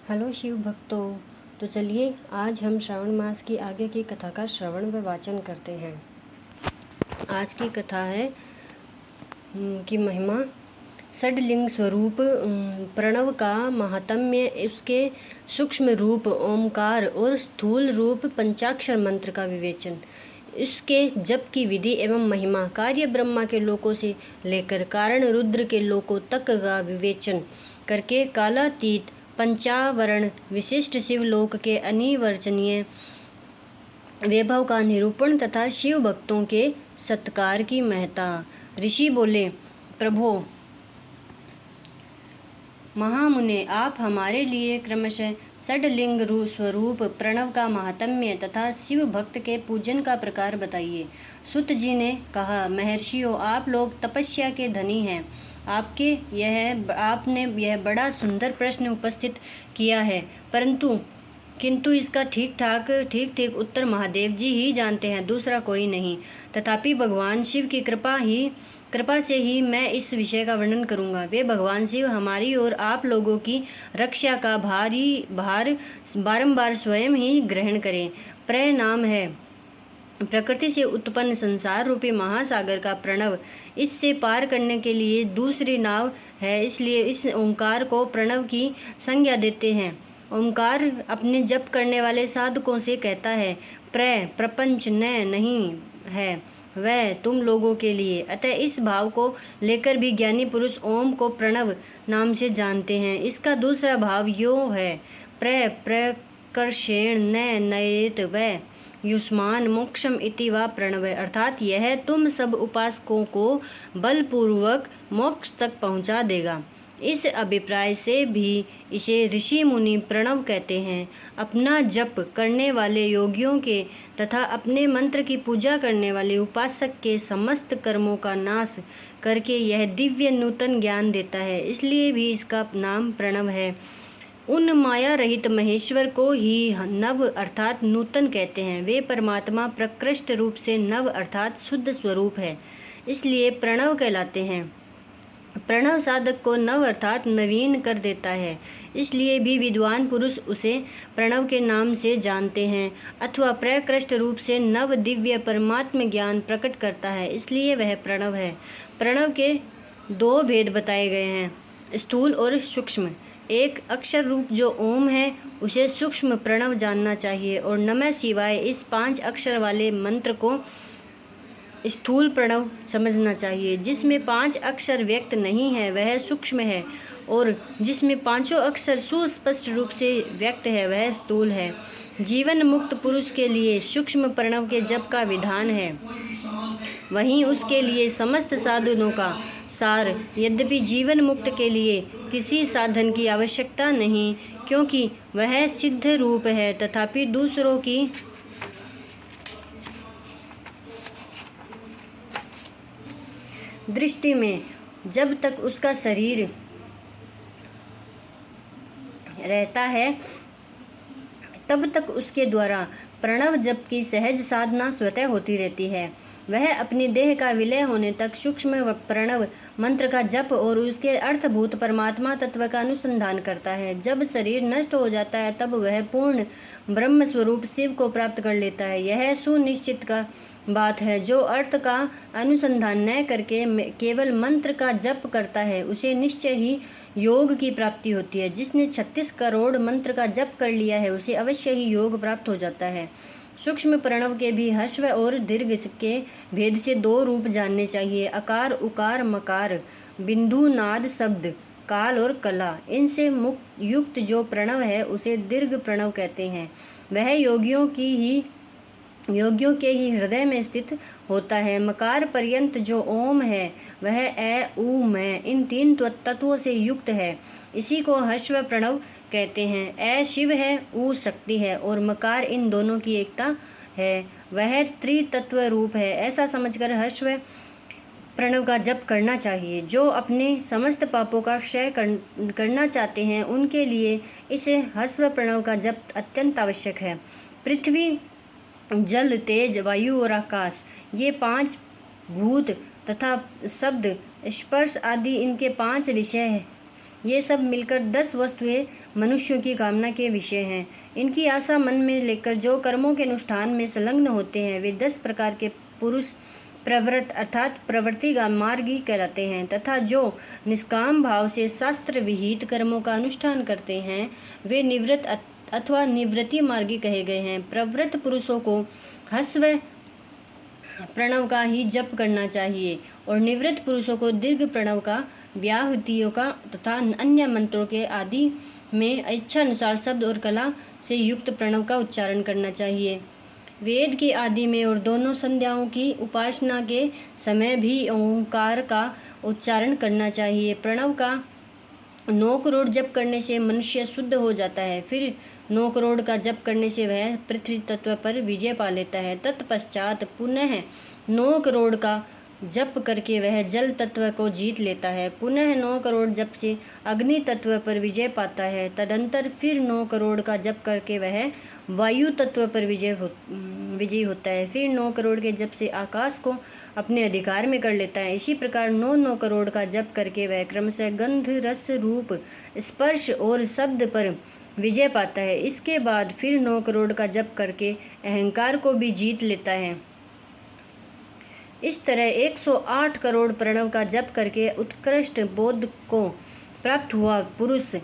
Hello Shiv भक्तों। तो चलिए आज हम श्रावण मास की आगे की कथा का श्रवण व वाचन करते हैं। आज की कथा है की महिमा षडलिंग स्वरूप प्रणव का महात्म्य, उसके सूक्ष्म रूप ओमकार और स्थूल रूप पंचाक्षर मंत्र का विवेचन, इसके जप की विधि एवं महिमा, कार्य ब्रह्मा के लोकों से लेकर कारण रुद्र के लोकों तक का विवेचन करके कालातीत पंचावरण विशिष्ट शिवलोक के अनिर्वचनीय वैभव का निरूपण तथा शिव भक्तों के सत्कार की महत्ता। ऋषि बोले, प्रभो महामुने, आप हमारे लिए क्रमशः षडलिंग स्वरूप प्रणव का महात्म्य तथा शिव भक्त के पूजन का प्रकार बताइए। सुत जी ने कहा, महर्षियों, आप लोग तपस्या के धनी हैं। आपने यह बड़ा सुंदर प्रश्न उपस्थित किया है, किंतु इसका ठीक उत्तर महादेव जी ही जानते हैं, दूसरा कोई नहीं। तथापि भगवान शिव की कृपा से ही मैं इस विषय का वर्णन करूंगा। वे भगवान शिव हमारी और आप लोगों की रक्षा का भार बारंबार स्वयं ही ग्रहण करें। प्रनाम है प्रकृति से उत्पन्न संसार रूपी महासागर का प्रणव, इससे पार करने के लिए दूसरी नाव है, इसलिए इस ओंकार को प्रणव की संज्ञा देते हैं। ओंकार अपने जप करने वाले साधकों से कहता है, प्रपंच नहीं है वह तुम लोगों के लिए। अतः इस भाव को लेकर भी ज्ञानी पुरुष ओम को प्रणव नाम से जानते हैं। इसका दूसरा भाव यो है, प्रकर्षेण नयेत व युष्मान मोक्षम इति वा प्रणव, अर्थात यह तुम सब उपासकों को बलपूर्वक मोक्ष तक पहुंचा देगा। इस अभिप्राय से भी इसे ऋषि मुनि प्रणव कहते हैं। अपना जप करने वाले योगियों के तथा अपने मंत्र की पूजा करने वाले उपासक के समस्त कर्मों का नाश करके यह दिव्य नूतन ज्ञान देता है, इसलिए भी इसका नाम प्रणव है। उन माया रहित महेश्वर को ही नव अर्थात नूतन कहते हैं। वे परमात्मा प्रकृष्ट रूप से नव अर्थात शुद्ध स्वरूप है, इसलिए प्रणव कहलाते हैं। प्रणव साधक को नव अर्थात नवीन कर देता है, इसलिए भी विद्वान पुरुष उसे प्रणव के नाम से जानते हैं। अथवा प्रकृष्ट रूप से नव दिव्य परमात्म ज्ञान प्रकट करता है, इसलिए वह प्रणव है। प्रणव के दो भेद बताए गए हैं, स्थूल और सूक्ष्म। एक अक्षर रूप जो ओम है, उसे सूक्ष्म प्रणव जानना चाहिए, और नमः शिवाय इस 5 अक्षर वाले मंत्र को स्थूल प्रणव समझना चाहिए। जिसमें 5 अक्षर व्यक्त नहीं है वह सूक्ष्म है, और जिसमें 5 अक्षर सुस्पष्ट रूप से व्यक्त है वह स्थूल है। जीवन मुक्त पुरुष के लिए सूक्ष्म प्रणव के जप का विधान है, वहीं उसके लिए समस्त साधनों का सार। यद्यपि जीवन मुक्त के लिए किसी साधन की आवश्यकता नहीं, क्योंकि वह सिद्ध रूप है, तथापि दूसरों की दृष्टि में जब तक उसका शरीर रहता है तब तक उसके द्वारा प्रणव जप की सहज साधना स्वतः होती रहती है। वह अपनी देह का विलय होने तक सूक्ष्म प्रणव मंत्र का जप और उसके अर्थभूत परमात्मा तत्व का अनुसंधान करता है। जब शरीर नष्ट हो जाता है तब वह पूर्ण ब्रह्म स्वरूप शिव को प्राप्त कर लेता है। यह सुनिश्चित का बात है। जो अर्थ का अनुसंधान न करके केवल मंत्र का जप करता है, उसे निश्चय ही योग की प्राप्ति होती है। जिसने 36 करोड़ मंत्र का जप कर लिया है, उसे अवश्य ही योग प्राप्त हो जाता है। सूक्ष्म प्रणव के भी ह्रस्व और दीर्घ के भेद से 2 रूप जानने चाहिए, अकार उकार मकार, बिंदु नाद शब्द, काल और कला। इनसे युक्त जो प्रणव है उसे दीर्घ प्रणव कहते हैं। वह योगियों के ही हृदय में स्थित होता है। मकार पर्यंत जो ओम है वह ए ऊ मैं इन 3 तत्वों से युक्त है, इसी को ह्रस्व प्रणव कहते हैं। ए शिव है, ऊ शक्ति है और मकार इन दोनों की एकता है, वह त्रितत्व रूप है। ऐसा समझकर ह्रस्व प्रणव का जप करना चाहिए। जो अपने समस्त पापों का क्षय करना चाहते हैं उनके लिए इस ह्रस्व प्रणव का जप अत्यंत आवश्यक है। पृथ्वी, जल, तेज, वायु और आकाश, ये 5 भूत तथा शब्द, स्पर्श आदि इनके 5 विषय ये सब मिलकर 10 वस्तुएं मनुष्यों की कामना के विषय हैं। इनकी आशा मन में लेकर जो कर्मों के अनुष्ठान में संलग्न होते हैं वे 10 प्रकार के पुरुष प्रवृत्त अर्थात प्रवृत्ति का मार्गी कहलाते हैं, तथा जो निष्काम भाव से शास्त्र विहित कर्मों का अनुष्ठान करते हैं वे निवृत्त अथवा निवृत्ति मार्गी कहे गए हैं। प्रवृत्त पुरुषों को ह्रस्व प्रणव का ही जप करना चाहिए और निवृत्त पुरुषों को दीर्घ प्रणव का, व्याहृतियों का तथा अन्य मंत्रों के आदि में इच्छा अनुसार शब्द और कला से युक्त प्रणव का उच्चारण करना चाहिए। वेद के आदि में और दोनों संध्याओं की उपासना के समय भी ओंकार का उच्चारण करना चाहिए। प्रणव का 9 करोड़ जप करने से मनुष्य शुद्ध हो जाता है, फिर 9 करोड़ का जप करने से वह पृथ्वी तत्व पर विजय पा लेता है। तत्पश्चात पुनः 9 करोड़ का जप करके वह जल तत्व को जीत लेता है। पुनः 9 करोड़ जप से अग्नि तत्व पर विजय पाता है। तदंतर फिर 9 करोड़ का जप करके वह वायु तत्व पर विजयी होता है। फिर 9 करोड़ के जप से आकाश को अपने अधिकार में कर लेता है। इसी प्रकार 9 करोड़ का जप करके वह क्रमशः गंध, रस, रूप, स्पर्श और शब्द पर विजय पाता है। इसके बाद फिर 9 करोड़ का जप करके अहंकार को भी जीत लेता है। इस तरह 108 करोड़ प्रणव का जप करके उत्कृष्ट बोध को प्राप्त हुआ पुरुष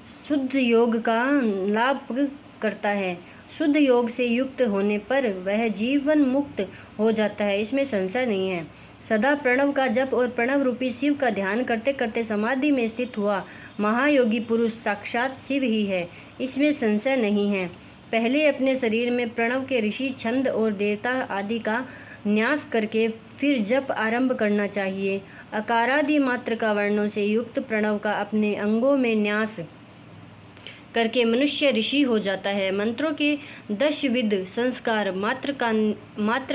शुद्ध योग का लाभ करता है। शुद्ध योग से युक्त होने पर वह जीवन मुक्त हो जाता है, इसमें संशय नहीं है। सदा प्रणव का जप और प्रणव रूपी शिव का ध्यान करते करते समाधि में स्थित हुआ महायोगी पुरुष साक्षात शिव ही है, इसमें संशय नहीं है। पहले अपने शरीर में प्रणव के ऋषि, छंद और देवता आदि का न्यास करके फिर जप आरंभ करना चाहिए। अकारादि मात्र का वर्णों से युक्त प्रणव का अपने अंगों में न्यास करके मनुष्य ऋषि हो जाता है। मंत्रों के 10 विध संस्कार, मात्र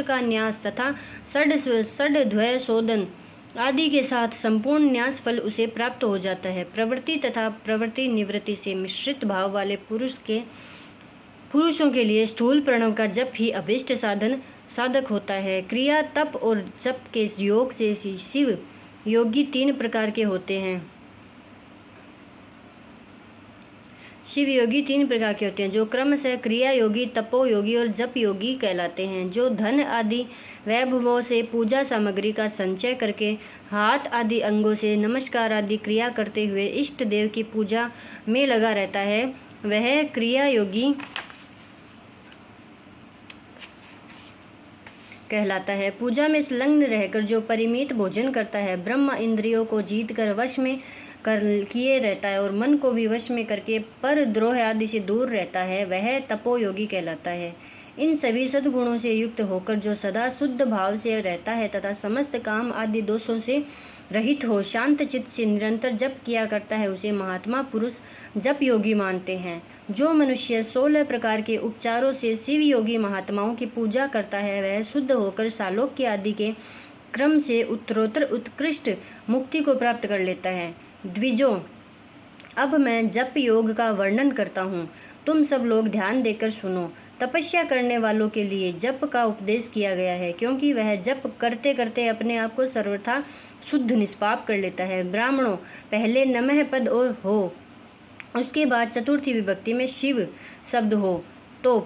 का न्यास तथा षड्ध्वय शोधन आदि के साथ संपूर्ण न्यास फल उसे प्राप्त हो जाता है। प्रवृत्ति तथा प्रवृत्ति निवृत्ति से मिश्रित भाव वाले पुरुषों के लिए स्थूल प्रणव का जप ही अभीष्ट साधक होता है। क्रिया, तप और जप के योग से शिव योगी 3 प्रकार के होते हैं। शिव योगी 3 प्रकार के होते हैं, जो क्रमशः क्रिया योगी, तपो योगी और जप योगी कहलाते हैं। जो धन आदि वैभवों से पूजा सामग्री का संचय करके हाथ आदि अंगों से नमस्कार आदि क्रिया करते हुए इष्ट देव की पूजा में लगा रहता है, वह क्रिया योगी कहलाता है। पूजा में संलग्न रहकर जो परिमित भोजन करता है, ब्रह्म इंद्रियों को जीत कर वश में किए रहता है और मन को भी वश में करके पर द्रोह आदि से दूर रहता है, वह तपो योगी कहलाता है। इन सभी सद्गुणों से युक्त होकर जो सदा शुद्ध भाव से रहता है तथा समस्त काम आदि दोषों से रहित हो शांत चित्त से निरंतर जप किया करता है, उसे महात्मा पुरुष जप योगी मानते हैं। जो मनुष्य 16 प्रकार के उपचारों से शिव योगी महात्माओं की पूजा करता है, वह शुद्ध होकर सालोक्य आदि के क्रम से उत्तरोत्तर उत्कृष्ट मुक्ति को प्राप्त कर लेता है। द्विजों, अब मैं जप योग का वर्णन करता हूँ, तुम सब लोग ध्यान देकर सुनो। तपस्या करने वालों के लिए जप का उपदेश किया गया है, क्योंकि वह जप करते करते अपने आप को सर्वथा शुद्ध निष्पाप कर लेता है। ब्राह्मणों, पहले नमः पद और हो, उसके बाद चतुर्थी विभक्ति में शिव शब्द हो तो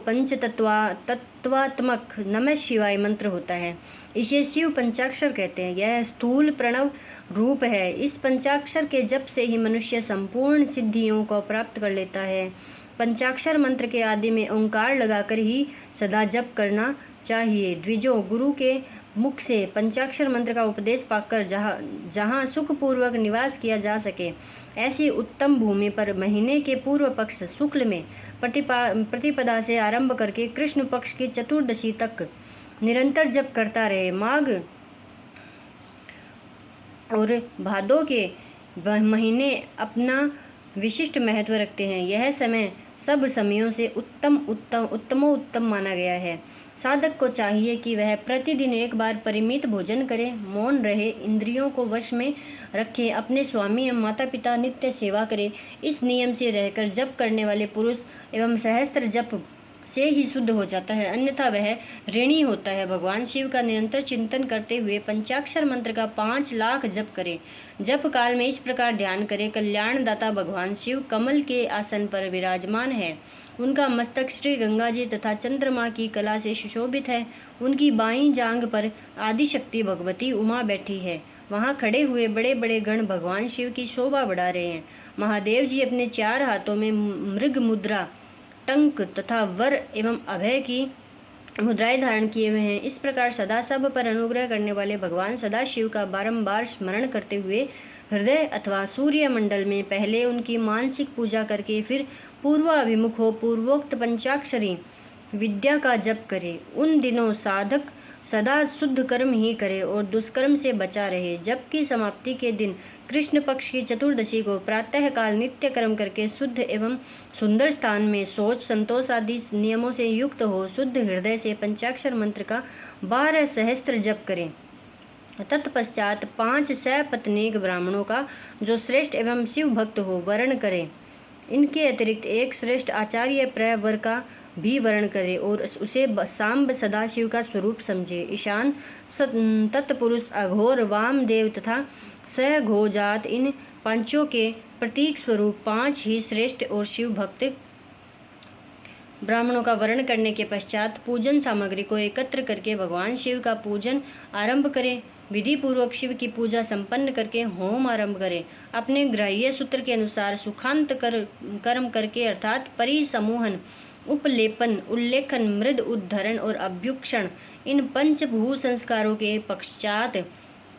तत्वात्मक नमः शिवाय मंत्र होता है। इसे शिव पंचाक्षर कहते हैं। यह स्थूल प्रणव रूप है। इस पंचाक्षर के जप से ही मनुष्य संपूर्ण सिद्धियों को प्राप्त कर लेता है। पंचाक्षर मंत्र के आदि में ओंकार लगाकर ही सदा जप करना चाहिए। द्विजों, गुरु के मुख से पंचाक्षर मंत्र का उपदेश पाकर जहाँ सुखपूर्वक निवास किया जा सके, ऐसी उत्तम भूमि पर महीने के पूर्व पक्ष शुक्ल में प्रतिपदा से आरंभ करके कृष्ण पक्ष की चतुर्दशी तक निरंतर जप करता रहे। माघ और भादों के महीने अपना विशिष्ट महत्व रखते हैं। यह समय सब समयों से उत्तम माना गया है। साधक को चाहिए कि वह प्रतिदिन एक बार परिमित भोजन करे, मौन रहे, इंद्रियों को वश में रखे, अपने स्वामी एवं माता पिता नित्य सेवा करे। इस नियम से रहकर जप करने वाले पुरुष एवं सहस्त्र जप से ही शुद्ध हो जाता है, अन्यथा वह ऋणी होता है। भगवान शिव का निरंतर चिंतन करते हुए पंचाक्षर मंत्र का 5 लाख जप करें। जप काल में इस प्रकार ध्यान करें, कल्याणदाता भगवान शिव कमल के आसन पर विराजमान है। उनका मस्तक श्री गंगा जी तथा चंद्रमा की कला से सुशोभित है। उनकी बाईं जांघ पर आदिशक्ति भगवती उमा बैठी है। वहाँ खड़े हुए बड़े बड़े गण भगवान शिव की शोभा बढ़ा रहे हैं। महादेव जी अपने 4 हाथों में मृग मुद्रा, टंक तथा वर एवं अभय की मुद्राएं धारण किए हुए हैं। इस प्रकार सदा सब पर अनुग्रह करने वाले भगवान सदाशिव का बारंबार स्मरण करते हुए हृदय अथवा सूर्य मंडल में पहले उनकी मानसिक पूजा करके फिर पूर्वाभिमुख हो पूर्वोक्त पंचाक्षरी विद्या का जप करे। उन दिनों साधक सदा शुद्ध कर्म ही करे और दुष्कर्म से बचा रहे। जप की समाप्ति के दिन कृष्ण पक्ष की चतुर्दशी को प्रातः काल नित्य कर्म करके शुद्ध एवं सुंदर स्थान में शौच संतोष आदि नियमों से युक्त हो शुद्ध हृदय से पंचाक्षर मंत्र का 12 सहस्त्र जप करें। तत्पश्चात 5 सपत्नीक ब्राह्मणों का जो श्रेष्ठ एवं शिव भक्त हो वर्ण करें। इनके अतिरिक्त एक श्रेष्ठ आचार्य प्रवर का भी वर्ण करे और उसे सांब सदाशिव का स्वरूप समझे। ईशान तत्पुरुष अघोर वामदेव तथा सघोजात इन पांचों के प्रतीक स्वरूप 5 ही श्रेष्ठ और शिव भक्त ब्राह्मणों का वर्ण करने के पश्चात पूजन सामग्री को एकत्र करके भगवान शिव का पूजन आरंभ करें। विधि पूर्वक शिव की पूजा संपन्न करके होम आरंभ करें। अपने ग्राह्य सूत्र के अनुसार सुखांत कर्म करके अर्थात परिसमूहन, उपलेपन, उल्लेखन, मृद उद्धरण और अभ्युक्षण इन पंचभू संस्कारों के पश्चात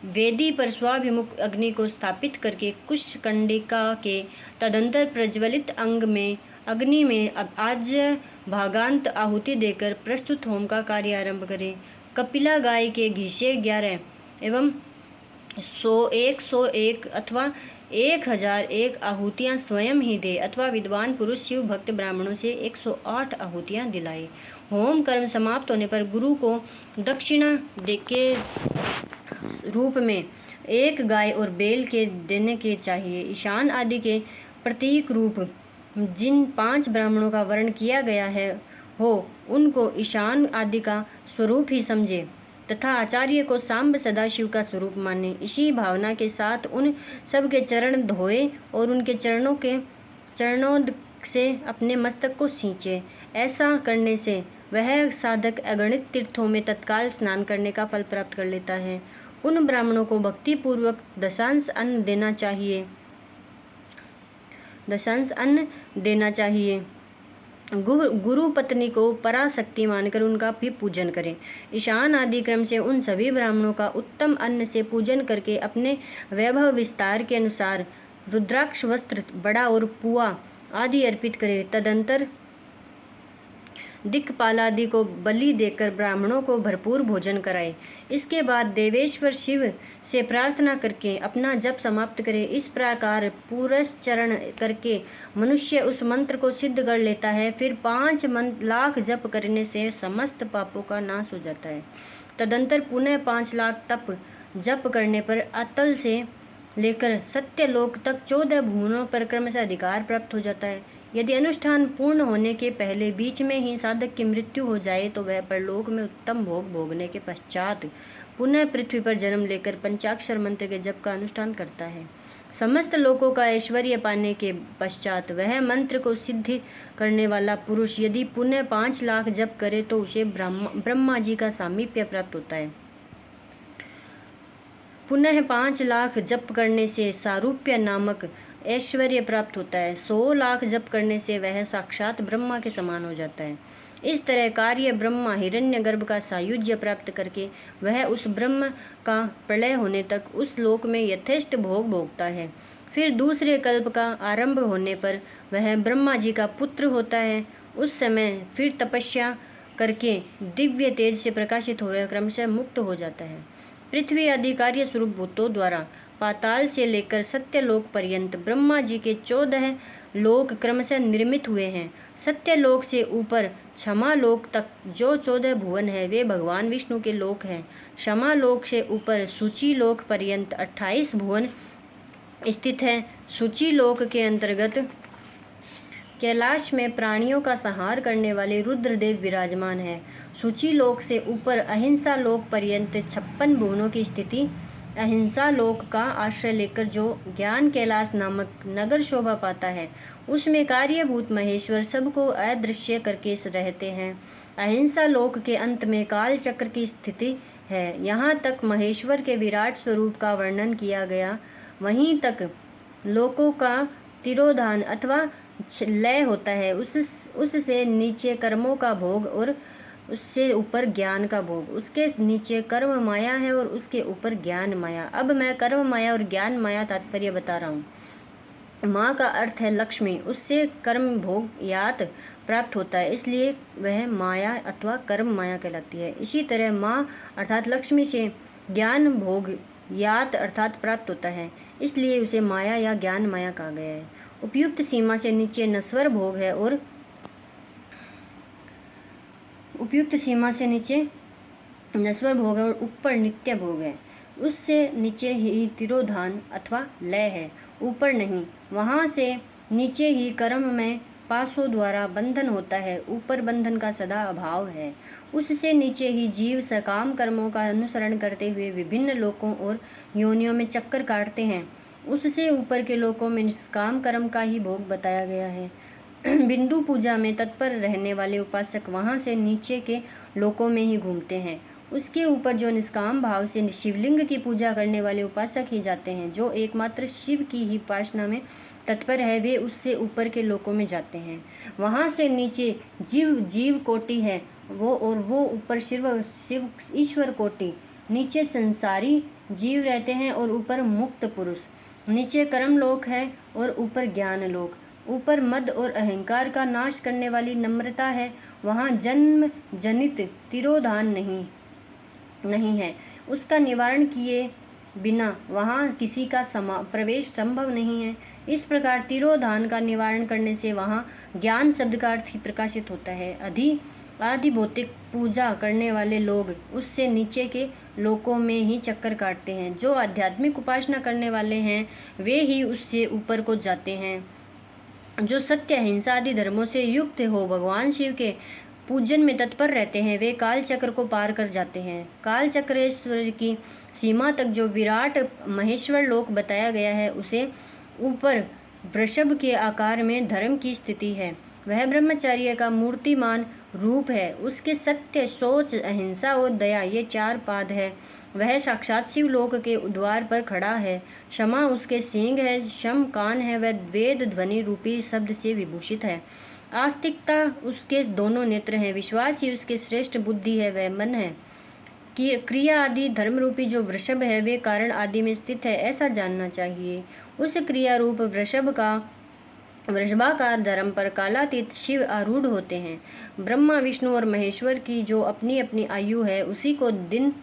वेदी पर स्वाभिमुख अग्नि को स्थापित करके कुश कंडिका के तदंतर प्रज्वलित अंग में अग्नि में आज भागांत आहुति देकर प्रस्तुत होम का कार्य आरंभ करें। कपिला गाय के घी से 11 एवं 101 अथवा 1001 आहुतियाँ स्वयं ही दे अथवा विद्वान पुरुष शिव भक्त ब्राह्मणों से 108 आहुतियाँ दिलाए। होम कर्म समाप्त होने पर गुरु को दक्षिणा के रूप में 1 गाय और बेल के देने के चाहिए। ईशान आदि के प्रतीक रूप जिन 5 ब्राह्मणों का वर्ण किया गया है हो उनको ईशान आदि का स्वरूप ही समझे तथा आचार्य को सांब सदाशिव का स्वरूप माने। इसी भावना के साथ उन सब के चरण धोए और उनके चरणों से अपने मस्तक को सींचे। ऐसा करने से वह साधक अगणित तीर्थों में तत्काल स्नान करने का फल प्राप्त कर लेता है। उन ब्राह्मणों को भक्ति पूर्वक दशांश अन्न देना चाहिए। गुरु पत्नी को पराशक्ति मानकर उनका भी पूजन करें। ईशान आदि क्रम से उन सभी ब्राह्मणों का उत्तम अन्न से पूजन करके अपने वैभव विस्तार के अनुसार रुद्राक्ष वस्त्र, बड़ा और पुआ आदि अर्पित करें। तदंतर दिक्पाल आदि को बलि देकर ब्राह्मणों को भरपूर भोजन कराए। इसके बाद देवेश्वर शिव से प्रार्थना करके अपना जप समाप्त करे। इस प्रकार पुरस्चरण करके मनुष्य उस मंत्र को सिद्ध कर लेता है। फिर 5 लाख जप करने से समस्त पापों का नाश हो जाता है। तदंतर पुनः 5 लाख तप जप करने पर अतल से लेकर सत्यलोक तक 14 भुवनों पर क्रमशः अधिकार प्राप्त हो जाता है। यदि अनुष्ठान पूर्ण होने के पहले बीच में ही साधक की मृत्यु हो जाए तो वह परलोक में उत्तम भोग भोगने के पश्चात पुनः पृथ्वी पर जन्म लेकर पंचाक्षर मंत्र के जप का अनुष्ठान करता है। समस्त लोकों का ऐश्वर्य पाने के पश्चात वह मंत्र को सिद्ध करने वाला पुरुष यदि पुनः 5 लाख जप करे तो उसे ब्रह्मा जी का सामीप्य प्राप्त होता है। पुनः 5 लाख जप करने से सारूप्य नामक ऐश्वर्य प्राप्त होता है। 100 लाख जप करने से वह साक्षात ब्रह्मा के समान हो जाता है। इस तरह कार्य ब्रह्मा हिरण्यगर्भ का सायुज्य प्राप्त करके वह उस ब्रह्म का प्रलय होने तक उस लोक में यथेष्ट भोग भोगता है। फिर दूसरे कल्प का आरंभ होने पर वह ब्रह्मा जी का पुत्र होता है। उस समय फिर तपस्या करके दिव्य तेज से प्रकाशित होकर क्रमशः मुक्त हो जाता है। पृथ्वी आदि कार्य स्वरूप भूतों द्वारा पाताल से लेकर सत्यलोक पर्यंत ब्रह्मा जी के 14 लोक क्रमशः निर्मित हुए हैं। सत्यलोक से ऊपर क्षमा लोक तक जो 14 भुवन है वे भगवान विष्णु के लोक हैं। क्षमा लोक से ऊपर सूची लोक पर्यंत 28 भुवन स्थित है। सूची लोक के अंतर्गत कैलाश में प्राणियों का संहार करने वाले रुद्रदेव विराजमान है। सूची लोक से ऊपर अहिंसा लोक पर्यंत 56 भुवनों की स्थिति अहिंसा लोक का आश्रय लेकर जो ज्ञान कैलाश नामक नगर शोभा पाता है, उसमें कार्यभूत महेश्वर सबको अदृश्य करके रहते हैं। अहिंसा लोक के अंत में काल चक्र की स्थिति है। यहाँ तक महेश्वर के विराट स्वरूप का वर्णन किया गया, वहीं तक लोकों का तिरोधान अथवा लय होता है। उससे नीचे कर्मों का भोग और उससे ऊपर ज्ञान का भोग। उसके नीचे कर्म माया है और उसके ऊपर ज्ञान माया। अब मैं कर्म माया और ज्ञान माया तात्पर्य बता रहा हूँ। माँ का अर्थ है लक्ष्मी, उससे कर्म भोग यात प्राप्त होता है, इसलिए वह माया अथवा कर्म माया कहलाती है। इसी तरह माँ अर्थात लक्ष्मी से ज्ञान भोग यात अर्थात प्राप्त होता है, इसलिए उसे माया या ज्ञान माया कहा गया है। उपयुक्त सीमा से नीचे नश्वर भोग है और उपयुक्त सीमा से नीचे नश्वर भोग है और ऊपर नित्य भोग है। उससे नीचे ही तिरोधान अथवा लय है, ऊपर नहीं। वहाँ से नीचे ही कर्म में पासों द्वारा बंधन होता है, ऊपर बंधन का सदा अभाव है। उससे नीचे ही जीव सकाम कर्मों का अनुसरण करते हुए विभिन्न लोकों और योनियों में चक्कर काटते हैं। उससे ऊपर के लोकों में निष्काम कर्म का ही भोग बताया गया है। बिंदु पूजा में तत्पर रहने वाले उपासक वहाँ से नीचे के लोकों में ही घूमते हैं। उसके ऊपर जो निष्काम भाव से शिवलिंग की पूजा करने वाले उपासक ही जाते हैं। जो एकमात्र शिव की ही उपासना में तत्पर है, वे उससे ऊपर के लोकों में जाते हैं। वहाँ से नीचे जीव कोटि है वो ऊपर शिव ईश्वर कोटि। नीचे संसारी जीव रहते हैं और ऊपर मुक्त पुरुष। नीचे कर्म लोक है और ऊपर ज्ञान लोक। ऊपर मद और अहंकार का नाश करने वाली नम्रता है, वहाँ जन्म जनित तिरोधान नहीं है। उसका निवारण किए बिना वहाँ किसी का प्रवेश संभव नहीं है। इस प्रकार तिरोधान का निवारण करने से वहाँ ज्ञान शब्द का अर्थ ही प्रकाशित होता है। आदि भौतिक पूजा करने वाले लोग उससे नीचे के लोकों में ही चक्कर काटते हैं। जो आध्यात्मिक उपासना करने वाले हैं वे ही उससे ऊपर को जाते हैं। जो सत्य अहिंसा आदि धर्मों से युक्त हो भगवान शिव के पूजन में तत्पर रहते हैं, वे काल चक्र को पार कर जाते हैं। काल चक्रेश्वर की सीमा तक जो विराट महेश्वर लोक बताया गया है, उसे ऊपर वृषभ के आकार में धर्म की स्थिति है। वह ब्रह्मचर्य का मूर्तिमान रूप है। उसके सत्य, सोच, अहिंसा और दया ये 4 पाद है। वह साक्षात शिव लोक के द्वार पर खड़ा है। क्षमा उसके सींग है, शम कान है, वह वेद ध्वनि रूपी शब्द से विभूषित है। आस्तिकता उसके दोनों नेत्र हैं। विश्वास ही उसके श्रेष्ठ बुद्धि है, वह मन है। क्रिया आदि धर्म रूपी जो वृषभ है वे कारण आदि में स्थित है, ऐसा जानना चाहिए। उस क्रिया रूप वृषभाकार धर्म पर कालातीत शिव आरूढ़ होते हैं। ब्रह्मा, विष्णु और महेश्वर की जो अपनी अपनी आयु है उसी को दिन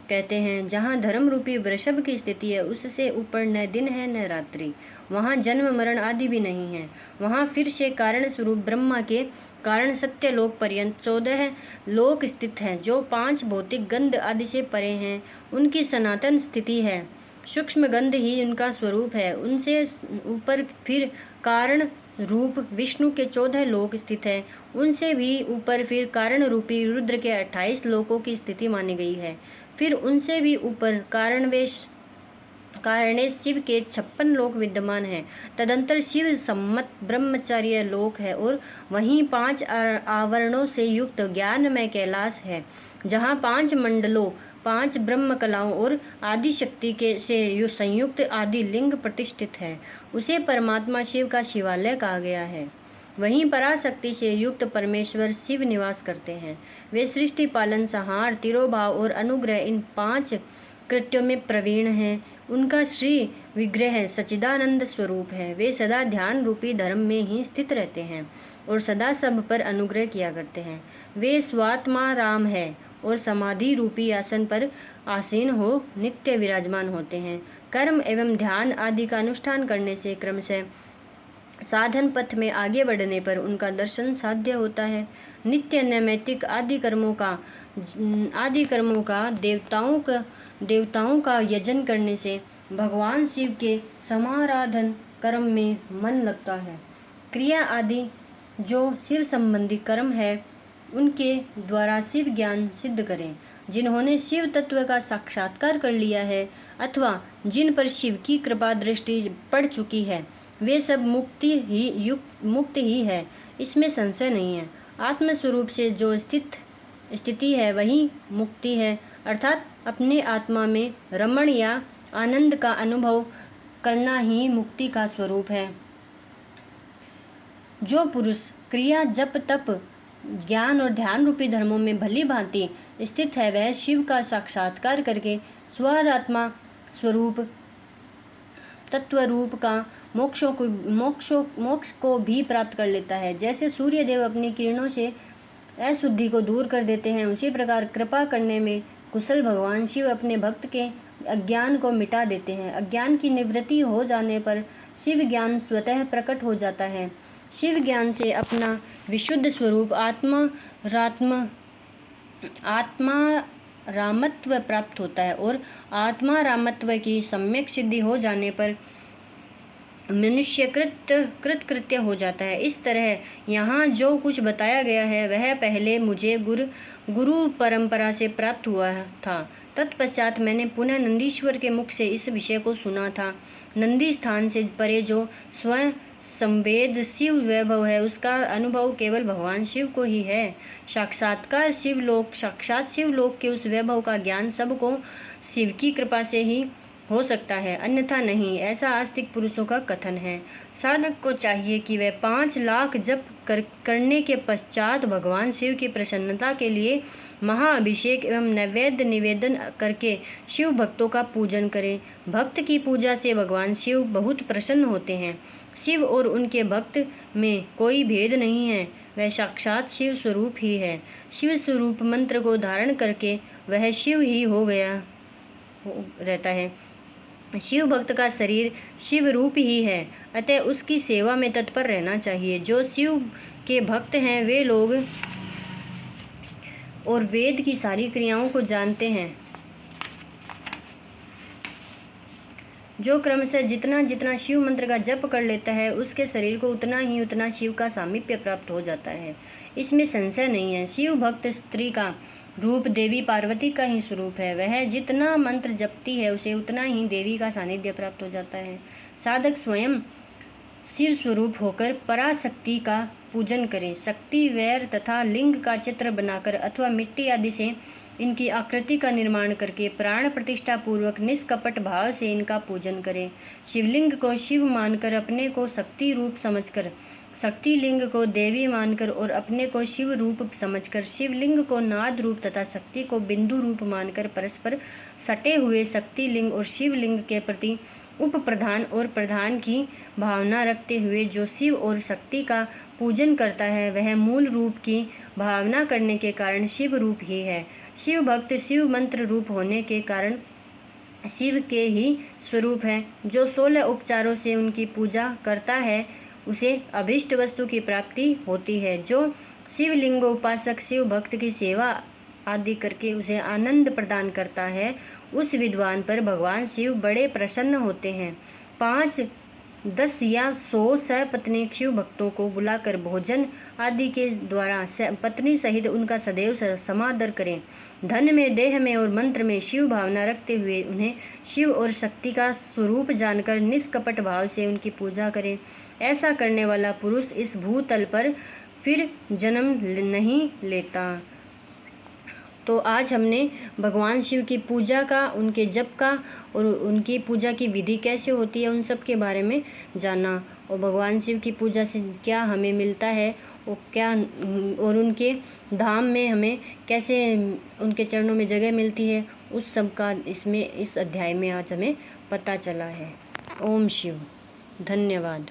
कहते हैं। जहाँ धर्म रूपी वृषभ की स्थिति है उससे ऊपर न दिन है न रात्रि। वहाँ जन्म मरण आदि भी नहीं है। वहाँ फिर से कारण स्वरूप ब्रह्मा के कारण सत्य लोक पर्यंत 14 लोक स्थित हैं, जो 5 भौतिक गंध आदि से परे हैं। उनकी सनातन स्थिति है। सूक्ष्म गंध ही उनका स्वरूप है। उनसे ऊपर फिर कारण रूप विष्णु के 14 लोक स्थित हैं। उनसे भी ऊपर फिर कारण रूपी रुद्र के 28 लोकों की स्थिति मानी गई है। फिर उनसे भी ऊपर कारणे शिव के 56 लोक विद्यमान हैं। तदंतर शिव सम्मत ब्रह्मचर्य लोक है और वहीं 5 आवरणों से युक्त ज्ञानमय कैलाश है, जहाँ 5 मंडलों, 5 ब्रह्म कलाओं और आदि शक्ति के से संयुक्त आदि लिंग प्रतिष्ठित है। उसे परमात्मा शिव का शिवालय कहा गया है। वहीं पराशक्ति से युक्त परमेश्वर शिव निवास करते हैं। वे सृष्टि, पालन, संहार, तिरोभाव और अनुग्रह इन 5 कृत्यों में प्रवीण हैं। उनका श्री विग्रह सच्चिदानंद स्वरूप है। वे सदा ध्यान रूपी धर्म में ही स्थित रहते हैं और सदा सब पर अनुग्रह किया करते हैं। वे स्वात्मा राम है और समाधि रूपी आसन पर आसीन हो नित्य विराजमान होते हैं। कर्म एवं ध्यान आदि का अनुष्ठान करने से क्रमशः साधन पथ में आगे बढ़ने पर उनका दर्शन साध्य होता है। नित्य नैमित्तिक आदि कर्मों का देवताओं का यजन करने से भगवान शिव के समाराधन कर्म में मन लगता है। क्रिया आदि जो शिव संबंधी कर्म है उनके द्वारा शिव ज्ञान सिद्ध करें। जिन्होंने शिव तत्व का साक्षात्कार कर लिया है अथवा जिन पर शिव की कृपा दृष्टि पड़ चुकी है वे सब मुक्त ही है, इसमें संशय नहीं है। आत्मस्वरूप से जो स्थिति है वही मुक्ति है, अर्थात अपने आत्मा में रमण या आनंद का अनुभव करना ही मुक्ति का स्वरूप है। जो पुरुष क्रिया, जप, तप, ज्ञान और ध्यान रूपी धर्मों में भली भांति स्थित है वह शिव का साक्षात्कार करके स्वात्मा स्वरूप तत्व रूप का मोक्ष को भी प्राप्त कर लेता है। जैसे सूर्य देव अपनी किरणों से अशुद्धि को दूर कर देते हैं, उसी प्रकार कृपा करने में कुशल भगवान शिव अपने भक्त के अज्ञान को मिटा देते हैं। अज्ञान की निवृत्ति हो जाने पर शिव ज्ञान स्वतः प्रकट हो जाता है। शिव ज्ञान से अपना विशुद्ध स्वरूप आत्मा रामत्व प्राप्त होता है और आत्मा रामत्व की सम्यक सिद्धि हो जाने पर मनुष्य कृत्य हो जाता है। इस तरह यहाँ जो कुछ बताया गया है वह पहले मुझे गुरु परंपरा से प्राप्त हुआ था। तत्पश्चात मैंने पुनः नंदीश्वर के मुख से इस विषय को सुना था। नंदी स्थान से परे जो स्वयं संवेद शिव वैभव है उसका अनुभव केवल भगवान शिव को ही है। साक्षात शिवलोक के उस वैभव का ज्ञान सबको शिव की कृपा से ही हो सकता है, अन्यथा नहीं, ऐसा आस्तिक पुरुषों का कथन है। साधक को चाहिए कि वह 5 लाख जप करने के पश्चात भगवान शिव की प्रसन्नता के लिए महाअभिषेक एवं नैवेद्य निवेदन करके शिव भक्तों का पूजन करे। भक्त की पूजा से भगवान शिव बहुत प्रसन्न होते हैं। शिव और उनके भक्त में कोई भेद नहीं है, वह साक्षात शिव स्वरूप ही है। शिव स्वरूप मंत्र को धारण करके वह शिव ही हो रहता है। शिव भक्त का शरीर शिव रूप ही है, अतः उसकी सेवा में तत्पर रहना चाहिए। जो शिव के भक्त हैं वे लोग और वेद की सारी क्रियाओं को जानते हैं। जो क्रमशः जितना शिव मंत्र का जप कर लेता है उसके शरीर को उतना शिव का सामीप्य प्राप्त हो जाता है, इसमें संशय नहीं है। शिव भक्त स्त्री का रूप देवी पार्वती का ही स्वरूप है। वह जितना मंत्र जपती है उसे उतना ही देवी का सानिध्य प्राप्त हो जाता है। साधक स्वयं शिव स्वरूप होकर पराशक्ति का पूजन करे। शक्ति वैर तथा लिंग का चित्र बनाकर अथवा मिट्टी आदि से इनकी आकृति का निर्माण करके प्राण प्रतिष्ठा पूर्वक निष्कपट भाव से इनका पूजन करे। शिवलिंग को शिव मानकर अपने को शक्ति रूप समझकर, शक्ति लिंग को देवी मानकर और अपने को शिव रूप समझकर, शिवलिंग को नाद रूप तथा शक्ति को बिंदु रूप मानकर परस्पर सटे हुए शक्ति लिंग और शिवलिंग के प्रति उप प्रधान और प्रधान की भावना रखते हुए जो शिव और शक्ति का पूजन करता है वह मूल रूप की भावना करने के कारण शिव रूप ही है। शिव भक्त शिव मंत्र रूप होने के कारण शिव के ही स्वरूप है। जो 16 उपचारों से उनकी पूजा करता है उसे अभीष्ट वस्तु की प्राप्ति होती है। जो शिवलिंगोपासक शिव भक्त की सेवा आदि करके उसे आनंद प्रदान करता है उस विद्वान पर भगवान शिव बड़े प्रसन्न होते हैं। 5, 10 या 100 सपत्नी शिव भक्तों को बुलाकर भोजन आदि के द्वारा पत्नी सहित उनका सदैव समादर करें। धन में, देह में और मंत्र में शिव भावना रखते हुए उन्हें शिव और शक्ति का स्वरूप जानकर निष्कपट भाव से उनकी पूजा करें। ऐसा करने वाला पुरुष इस भूतल पर फिर जन्म नहीं लेता। तो आज हमने भगवान शिव की पूजा का, उनके जप का और उनकी पूजा की विधि कैसे होती है उन सब के बारे में जाना और भगवान शिव की पूजा से क्या हमें मिलता है और उनके धाम में हमें कैसे उनके चरणों में जगह मिलती है उस सब का इस अध्याय में आज हमें पता चला है। ओम शिव। धन्यवाद।